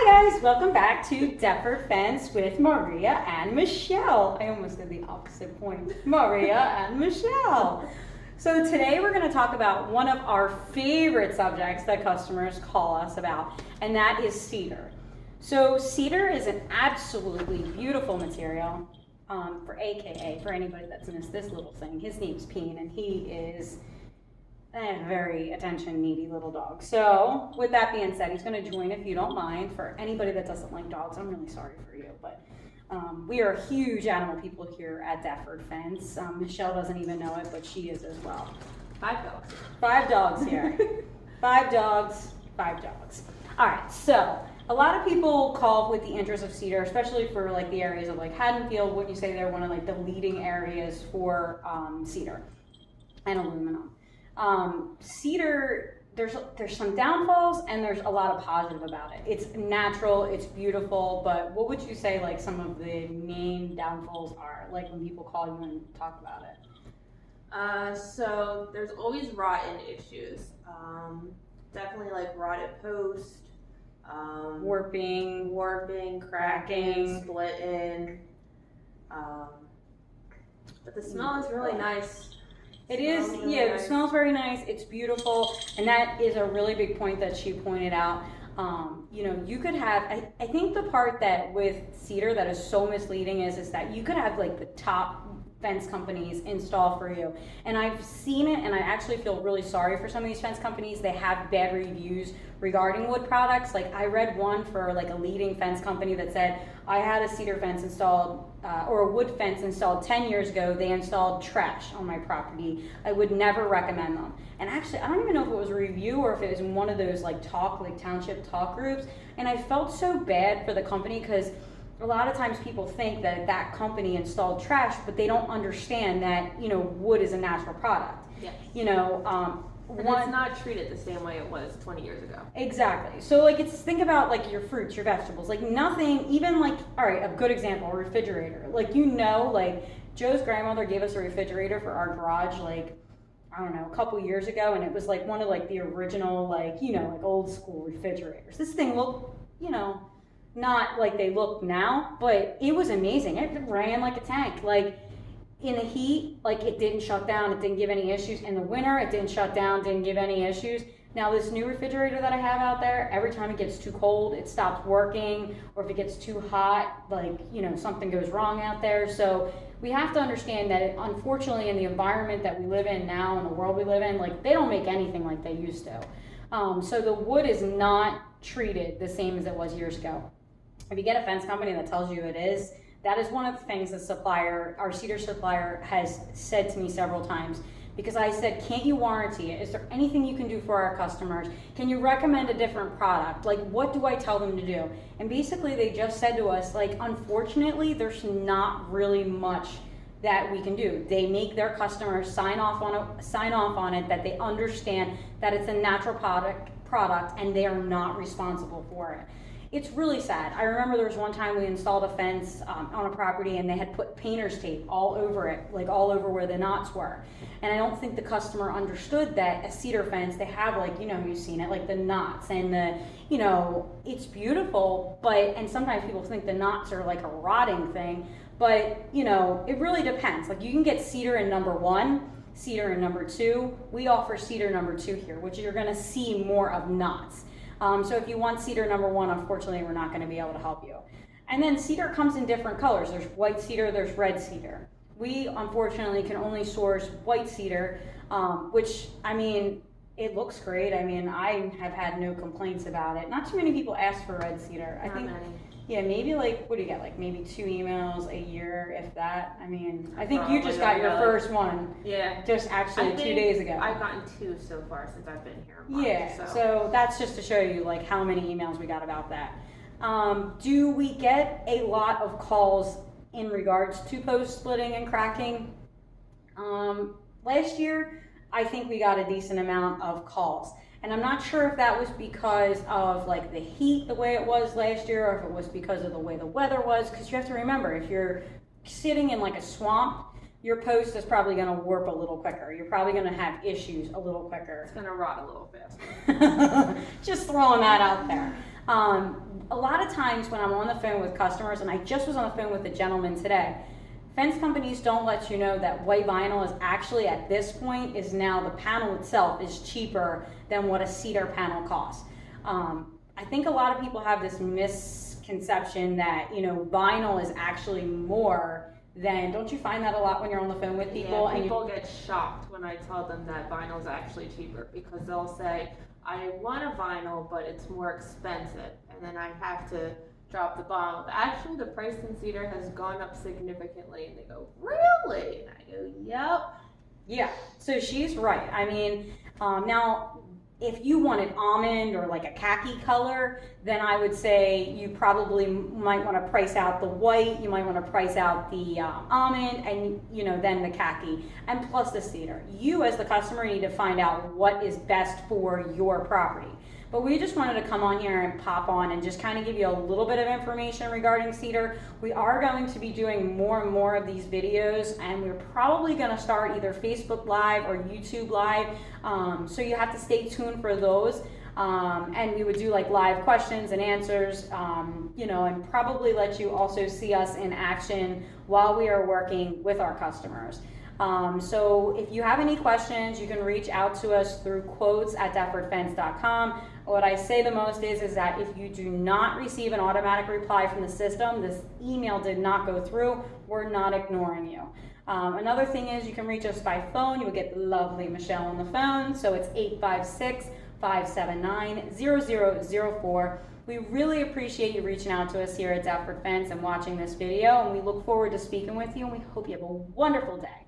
Hi guys, welcome back to Deptford Fence with Maria and Michelle. I almost did the opposite point. Maria and Michelle. So today we're going to talk about one of our favorite subjects that customers call us about, and that is cedar. So cedar is an absolutely beautiful material for anybody that's missed this little thing. His name's Peen, and he is a very attention needy little dog. So with that being said, he's going to join if you don't mind. For anybody that doesn't like dogs, I'm really sorry for you, but we are huge animal people here at Deptford Fence. Michelle doesn't even know it, but she is as well. 5 dogs. 5 dogs here. 5 dogs, 5 dogs. All right, so a lot of people call with the interest of cedar, especially for like the areas of like Haddonfield. Wouldn't you say they're one of like the leading areas for cedar and aluminum? Cedar, there's some downfalls and there's a lot of positive about it. It's natural, it's beautiful, but what would you say like some of the main downfalls are, like when people call you and talk about it? So there's always rotten issues. Definitely like rotted post, Warping, cracking, splitting. But the smell is really nice. It is, yeah, it smells very nice, it's beautiful, and that is a really big point that she pointed out. You know, you could have, I think the part that with cedar that is so misleading is that you could have like the top fence companies install for you. And I've seen it, and I actually feel really sorry for some of these fence companies. They have bad reviews regarding wood products. Like I read one for like a leading fence company that said, I had a cedar fence installed, or a wood fence installed 10 years ago. They installed trash on my property. I would never recommend them. And actually, I don't even know if it was a review or if it was in one of those like township talk groups. And I felt so bad for the company because a lot of times people think that that company installed trash, but they don't understand that, you know, wood is a natural product. Yes. You know, and it's not treated the same way it was 20 years ago. Exactly. So like think about like your fruits, your vegetables, like nothing, even like, all right, a good example, a refrigerator. Like, you know, like Joe's grandmother gave us a refrigerator for our garage, like, I don't know, a couple years ago. And it was like one of like the original, like, you know, like old school refrigerators. This thing looked, you know, not like they look now, but it was amazing. It ran like a tank. Like in the heat, like it didn't shut down. It didn't give any issues. In the winter, it didn't shut down, didn't give any issues. Now this new refrigerator that I have out there, every time it gets too cold, it stops working, or if it gets too hot, like, you know, something goes wrong out there. So we have to understand that unfortunately in the environment that we live in now, in the world we live in, like they don't make anything like they used to. So the wood is not treated the same as it was years ago. If you get a fence company that tells you it is, that is one of the things the supplier, our cedar supplier, has said to me several times. Because I said, can't you warranty it? Is there anything you can do for our customers? Can you recommend a different product? Like, what do I tell them to do? And basically they just said to us, like, unfortunately, there's not really much that we can do. They make their customers sign off on it, that they understand that it's a natural product and they are not responsible for it. It's really sad. I remember there was one time we installed a fence on a property and they had put painter's tape all over it, like all over where the knots were. And I don't think the customer understood that a cedar fence, they have like, you know, you've seen it, like the knots and the, you know, it's beautiful, but, and sometimes people think the knots are like a rotting thing, but, you know, it really depends. Like you can get cedar in number 1, cedar in number 2. We offer cedar number 2 here, which you're gonna see more of knots. So if you want cedar number 1, unfortunately, we're not going to be able to help you. And then cedar comes in different colors. There's white cedar, there's red cedar. We, unfortunately, can only source white cedar, which, I mean, it looks great. I mean, I have had no complaints about it. Not too many people ask for red cedar. Not many. Yeah, maybe like, what do you get? Like maybe 2 emails a year, if that. I mean, I think you Probably just got your first one. Yeah. Just actually 2 days ago. I've gotten 2 so far since I've been here. Yeah, so that's just to show you like how many emails we got about that. Do we get a lot of calls in regards to post splitting and cracking? Last year, I think we got a decent amount of calls. And I'm not sure if that was because of like the heat the way it was last year, or if it was because of the way the weather was, because you have to remember, if you're sitting in like a swamp, your post is probably going to warp a little quicker. You're probably going to have issues a little quicker. It's going to rot a little faster. Just throwing that out there. a lot of times when I'm on the phone with customers, and I just was on the phone with a gentleman today, fence companies don't let you know that white vinyl is actually, at this point, is now the panel itself is cheaper than what a cedar panel costs. I think a lot of people have this misconception that, you know, vinyl is actually more than, don't you find that a lot when you're on the phone with people? Yeah, people get shocked when I tell them that vinyl is actually cheaper, because they'll say, I want a vinyl, but it's more expensive, and then I have to drop the bomb. Actually, the price in cedar has gone up significantly, and they go, really? And I go, yep. Yeah, so she's right. I mean, now, if you wanted almond or like a khaki color, then I would say you probably might want to price out the white, you might want to price out the almond, and you know, then the khaki, and plus the cedar. You as the customer need to find out what is best for your property. But we just wanted to come on here and pop on and just kind of give you a little bit of information regarding cedar. We are going to be doing more and more of these videos, and we're probably going to start either Facebook Live or YouTube Live. So you have to stay tuned for those. And we would do like live questions and answers, you know, and probably let you also see us in action while we are working with our customers. So if you have any questions, you can reach out to us through quotes@deptfordfence.com. What I say the most is that if you do not receive an automatic reply from the system, this email did not go through, we're not ignoring you. Another thing is you can reach us by phone. You will get lovely Michelle on the phone. So it's 856-579-0004. We really appreciate you reaching out to us here at Deptford Fence and watching this video, and we look forward to speaking with you, and we hope you have a wonderful day.